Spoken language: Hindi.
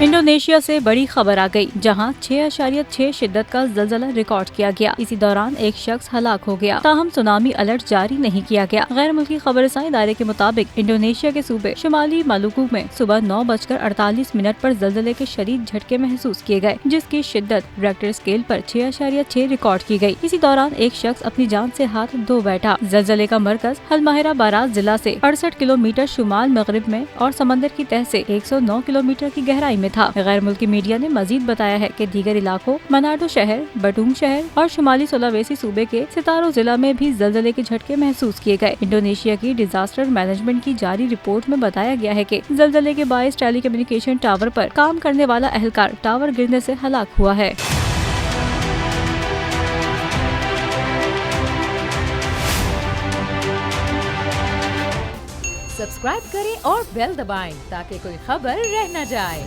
इंडोनेशिया से बड़ी खबर आ गई, जहां 6.6 शिद्दत का ज़लज़ला रिकॉर्ड किया गया। इसी दौरान एक शख्स हलाक हो गया। ताहम सुनामी अलर्ट जारी नहीं किया गया। गैर मुल्की खबरसां इदारे के मुताबिक इंडोनेशिया के सूबे शुमाली मालुकू में सुबह 9:48 पर ज़लज़ले के शदीद झटके महसूस किए गए, जिसकी शिद्दत रेक्टर स्केल पर 6.6 रिकॉर्ड की गई। इसी दौरान एक शख्स अपनी जान से हाथ धो बैठा। ज़लज़ले का मरकज हलमाहेरा बारात जिला से 68 किलोमीटर शुमाल मगरिब में और समंदर की तह से 109 किलोमीटर की गहराई में था। गैर मुल्की मीडिया ने मजीद बताया है कि दीगर इलाकों मनाडो शहर, बटूंग शहर और शुमाली सुलावेसी सूबे के सितारो जिला में भी ज़लज़ले के झटके महसूस किए गए। इंडोनेशिया की डिजास्टर मैनेजमेंट की जारी रिपोर्ट में बताया गया है कि ज़लज़ले के बायस टेली कम्युनिकेशन टावर पर काम करने वाला एहलकार टावर गिरने से हलाक हुआ है। सब्सक्राइब करें और बेल दबाएं ताकि कोई खबर रह न जाए।